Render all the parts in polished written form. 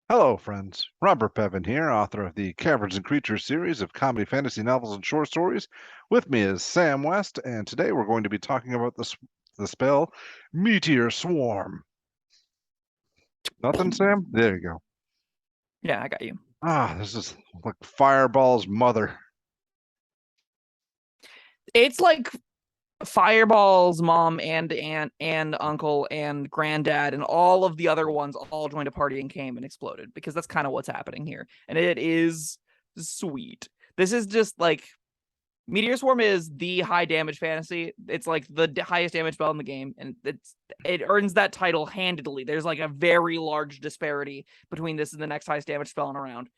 Hello, friends. Robert Bevan here, author of the Caverns Creatures series of comedy fantasy novels and short stories. With me is Sam West, and today we're going to be talking about the spell Meteor Swarm. Nothing, Sam? There you go. Yeah, I got you. This is like Fireball's mother. It's like Fireball's mom and aunt and uncle and granddad and all of the other ones all joined a party and came and exploded because that's kind of what's happening here. And it is sweet. This is just like Meteor Swarm is the high damage fantasy. It's like the highest damage spell in the game, and it earns that title handedly. There's like a very large disparity between this and the next highest damage spell in a round.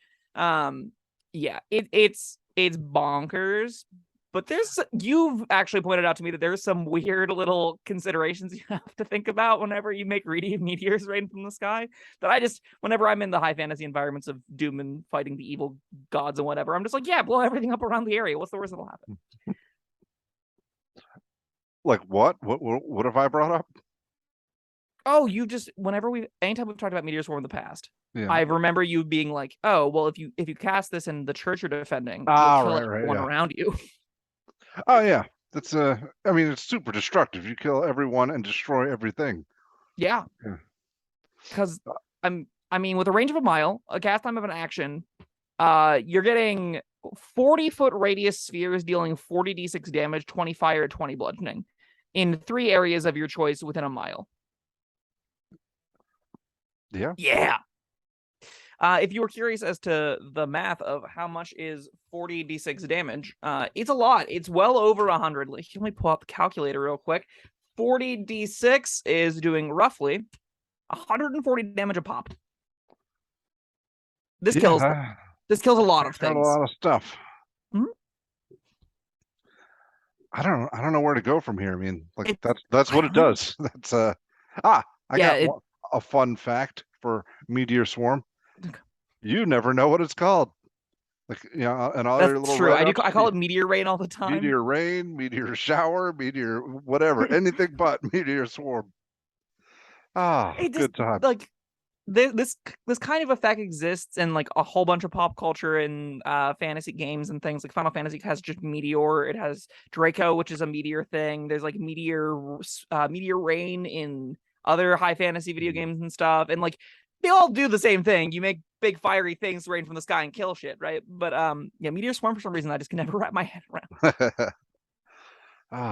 Yeah, it's bonkers. But you've actually pointed out to me that there's some weird little considerations you have to think about whenever you make greedy meteors rain from the sky. That whenever I'm in the high fantasy environments of Doom and fighting the evil gods and whatever, I'm just like, yeah, blow everything up around the area. What's the worst that'll happen? Like what? What have I brought up? Oh, anytime we've talked about Meteor Swarm in the past, Yeah. I remember you being like, oh, well, if you cast this in the church you're defending, you'll Ah, kill right, everyone yeah. around you. Oh, yeah. That's I mean, it's super destructive. You kill everyone and destroy everything. Yeah. Yeah. Because I mean, with a range of a mile, a cast time of an action, you're getting 40-foot radius spheres dealing 40d6 damage, 20 fire, 20 bludgeoning in 3 areas of your choice within a mile. Yeah. Yeah. If you were curious as to the math of how much is 40d6 damage, it's a lot. It's well over 100. Let me pull out the calculator real quick. 40d6 is doing roughly 140 damage a pop. This kills a lot of Got a things. lot of stuff. Mhm. I don't know where to go from here. I mean, like It's that's what it does. That's I yeah, got a fun fact for Meteor Swarm. You never know what it's called. Like, you know, and all your that's little true. I write-ups, call it meteor rain all the time. meteor rain, meteor shower, meteor whatever, anything but Meteor Swarm. It just Good time. like this kind of effect exists in like a whole bunch of pop culture and fantasy games and things. Like Final Fantasy has just meteor. It has Draco, which is a meteor thing. There's like meteor rain in other high fantasy video games and stuff. And like they all do the same thing. You make big fiery things rain from the sky and kill shit, right? But yeah, Meteor Swarm for some reason I just can never wrap my head around.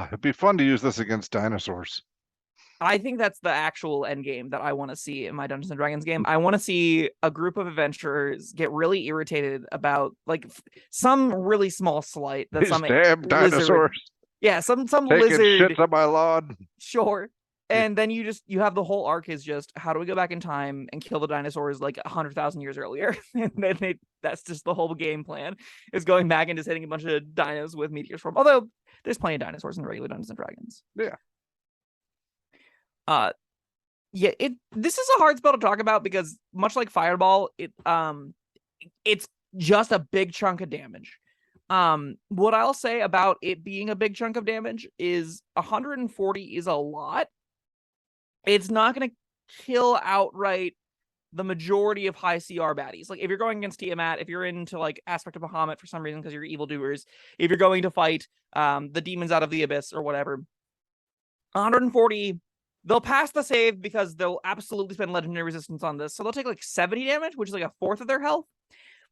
It'd be fun to use this against dinosaurs. I think that's the actual end game that I want to see in my Dungeons and Dragons game. I want to see a group of adventurers get really irritated about like some really small slight that These some damn lizard, dinosaurs yeah, some taking lizard, shits on my lawn. sure. And then you have the whole arc is just how do we go back in time and kill the dinosaurs like 100,000 years earlier, and then that's just the whole game plan is going back and just hitting a bunch of dinos with meteors from. Although there's plenty of dinosaurs in regular Dungeons and Dragons. Yeah. Uh, yeah, this is a hard spell to talk about because much like Fireball, it's just a big chunk of damage. What I'll say about it being a big chunk of damage is 140 is a lot. It's not going to kill outright the majority of high CR baddies. Like if you're going against Tiamat, if you're into like Aspect of Bahamut for some reason because you're evildoers, if you're going to fight the demons out of the abyss or whatever, 140, they'll pass the save because they'll absolutely spend legendary resistance on this. So they'll take like 70 damage, which is like a fourth of their health.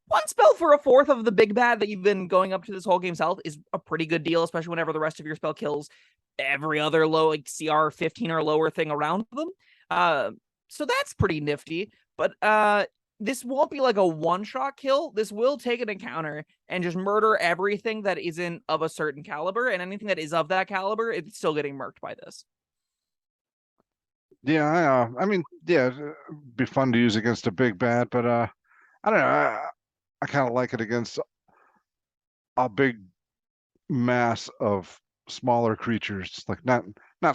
One spell for a fourth of the big bad that you've been going up to this whole game's health is a pretty good deal, especially whenever the rest of your spell kills every other low like CR 15 or lower thing around them. So that's pretty nifty. But this won't be like a one-shot kill. This will take an encounter and just murder everything that isn't of a certain caliber, and anything that is of that caliber, it's still getting murked by this. Yeah, I mean, yeah, it'd be fun to use against a big bad, but I don't know. I kind of like it against a big mass of smaller creatures, like not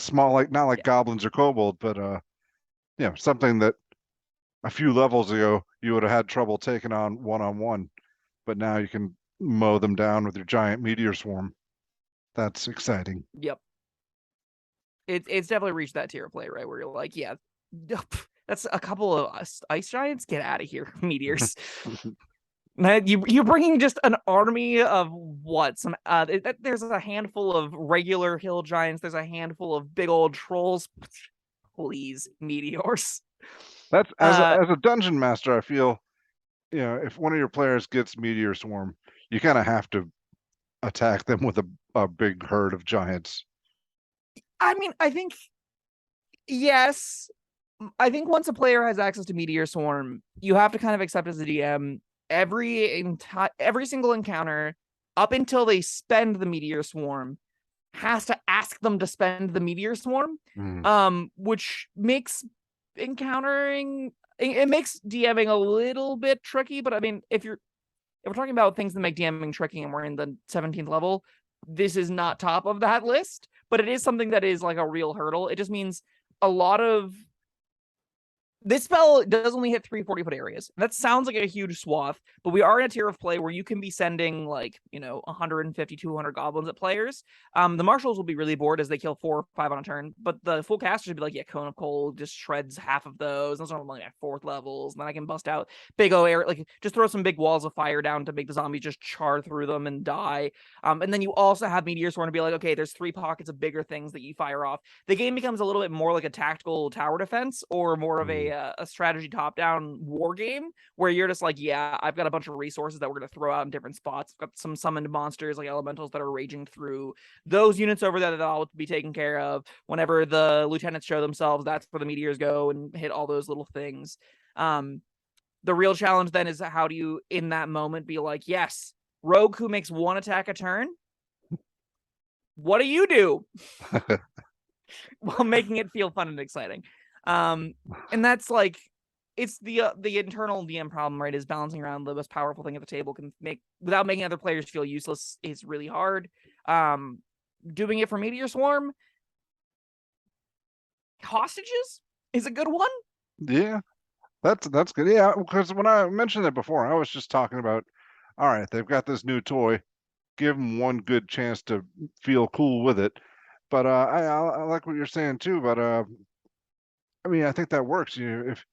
small, like not like Yeah. goblins or kobold, but something that a few levels ago you would have had trouble taking on one, but now you can mow them down with your giant meteor swarm. That's exciting. Yep. It's definitely reached that tier of play, right? Where you're like, yeah, That's a couple of ice giants. Get out of here, meteors. You're bringing just an army of what? There's a handful of regular hill giants. There's a handful of big old trolls. Please, meteors. That's as a dungeon master, I feel, if one of your players gets Meteor Swarm, you kind of have to attack them with a big herd of giants. I mean, I think yes. I think once a player has access to Meteor Swarm, you have to kind of accept as a DM every single encounter up until they spend the Meteor Swarm has to ask them to spend the Meteor Swarm, which makes encountering it makes DMing a little bit tricky. But I mean, if we're talking about things that make DMing tricky and we're in the 17th level, this is not top of that list, but it is something that is like a real hurdle. It just means a lot of this spell does only hit 3 40-foot areas. That sounds like a huge swath, but we are in a tier of play where you can be sending 150, 200 goblins at players. The marshals will be really bored as they kill 4 or 5 on a turn, but the full casters would be like, yeah, Cone of Cold just shreds half of those. Those are like at 4th levels, and then I can bust out big O air, just throw some big walls of fire down to make the zombies just char through them and die. And then you also have Meteor Swarm to be like, okay, there's 3 pockets of bigger things that you fire off. The game becomes a little bit more like a tactical tower defense or more of a strategy top-down war game where you're just like, yeah, I've got a bunch of resources that we're going to throw out in different spots. I've got some summoned monsters like elementals that are raging through those units over there that I'll be taken care of. Whenever the lieutenants show themselves, that's where the meteors go and hit all those little things. The real challenge then is how do you, in that moment, be like, yes, rogue who makes 1 attack a turn, what do you do? While making it feel fun and exciting. And that's like, it's the internal DM problem, right? Is balancing around the most powerful thing at the table can make without making other players feel useless is really hard. Doing it for Meteor Swarm, hostages is a good one. Yeah, that's good. Yeah, because when I mentioned it before, I was just talking about, all right, they've got this new toy, give them one good chance to feel cool with it. But I like what you're saying too. But I mean, I think that works. If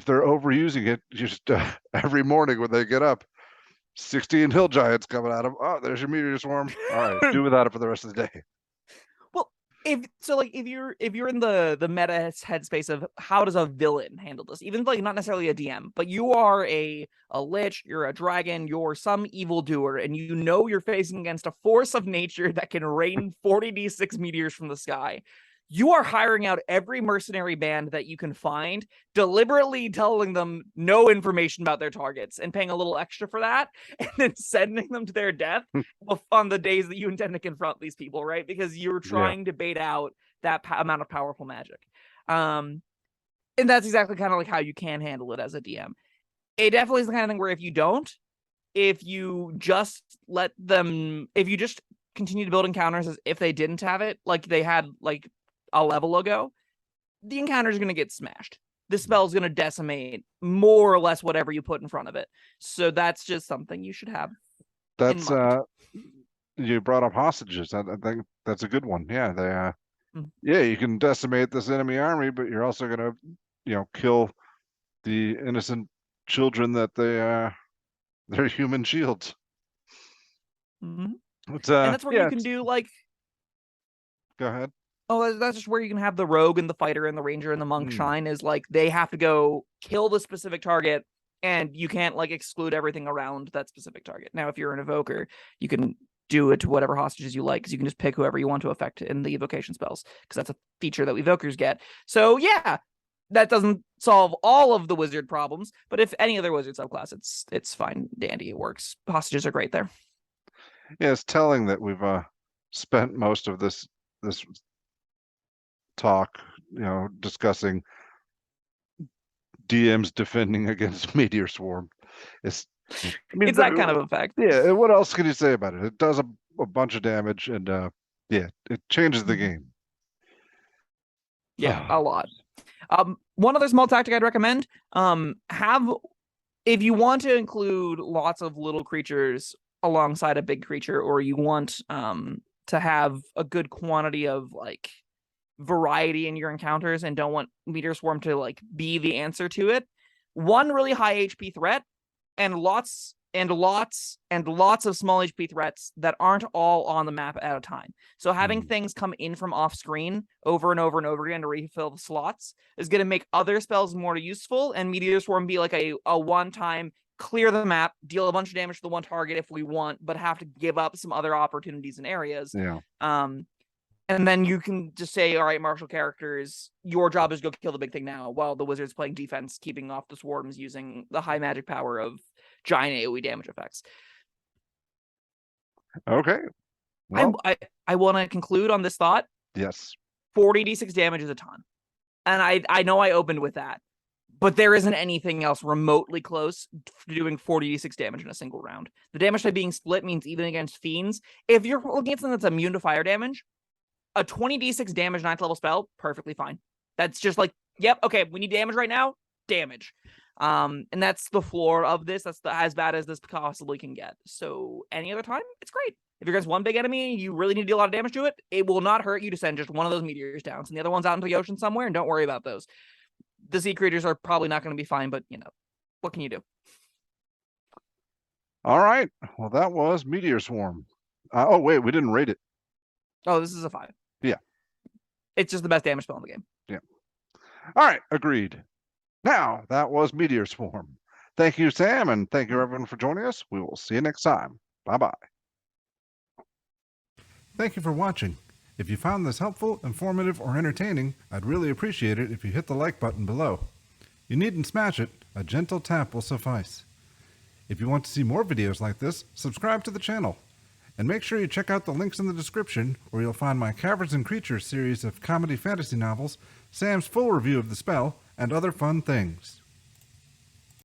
they're overusing it, just every morning when they get up, 16 hill giants coming at them. Oh, there's your Meteor Swarm. All right, do without it for the rest of the day. Well, if you're in the meta headspace of how does a villain handle this, even like not necessarily a DM, but you are a lich, you're a dragon, you're some evildoer, and you know you're facing against a force of nature that can rain 40d6 meteors from the sky. You are hiring out every mercenary band that you can find, deliberately telling them no information about their targets and paying a little extra for that, and then sending them to their death on the days that you intend to confront these people, right? Because you're trying to bait out that amount of powerful magic. And that's exactly kind of like how you can handle it as a DM. It definitely is the kind of thing where if you just continue to build encounters as if they didn't have it, like they had like a level ago, the encounter is going to get smashed. The spell is going to decimate more or less whatever you put in front of it. So that's just something you should have. That's you brought up hostages. I think that's a good one. Yeah, they you can decimate this enemy army, but you're also going to kill the innocent children that they're human shields. And It's, that's where you can do like. Go ahead. Oh, that's just where you can have the rogue and the fighter and the ranger and the monk shine. Is like they have to go kill the specific target, and you can't like exclude everything around that specific target. Now, if you're an evoker, you can do it to whatever hostages you like, because you can just pick whoever you want to affect in the evocation spells, because that's a feature that evokers get. So yeah, that doesn't solve all of the wizard problems, but if any other wizard subclass, it's fine, dandy, it works. Hostages are great there. Yeah, it's telling that we've spent most of this talk, discussing DMs defending against Meteor Swarm. It's that kind of effect. Yeah, what else can you say about it? It does a bunch of damage, and it changes the game. Yeah, a lot. One other small tactic I'd recommend, if you want to include lots of little creatures alongside a big creature, or you want to have a good quantity of like variety in your encounters and don't want Meteor Swarm to like be the answer to it, one really high HP threat and lots of small HP threats that aren't all on the map at a time. So having things come in from off screen over and over and over again to refill the slots is going to make other spells more useful, and Meteor Swarm be like a one-time clear the map, deal a bunch of damage to the one target if we want, but have to give up some other opportunities and areas. Yeah. And then you can just say, all right, martial characters, your job is to go kill the big thing now, while the wizard's playing defense, keeping off the swarms using the high magic power of giant AoE damage effects. Okay. Well, I want to conclude on this thought. yes. 40d6 damage is a ton. And I know I opened with that, but there isn't anything else remotely close to doing 40d6 damage in a single round. The damage type being split means even against fiends. If you're looking at something that's immune to fire damage, a 20d6 damage 9th level spell, perfectly fine. That's just like, yep, okay, we need damage right now, damage. And that's the floor of this. That's as bad as this possibly can get. So any other time, it's great. If you're against one big enemy, you really need to do a lot of damage to it, it will not hurt you to send just one of those meteors down. Send the other ones out into the ocean somewhere, and don't worry about those. The sea creatures are probably not going to be fine, but, you know, what can you do? All right. Well, that was Meteor Swarm. Oh, wait, we didn't rate it. Oh, this is a 5. Yeah. It's just the best damage spell in the game. Yeah. All right. Agreed. Now, that was Meteor Swarm. Thank you, Sam, and thank you, everyone, for joining us. We will see you next time. Bye-bye. Thank you for watching. If you found this helpful, informative, or entertaining, I'd really appreciate it if you hit the like button below. You needn't smash it. A gentle tap will suffice. If you want to see more videos like this, subscribe to the channel. And make sure you check out the links in the description, where you'll find my Caverns Creatures series of comedy fantasy novels, Sam's full review of the spell, and other fun things.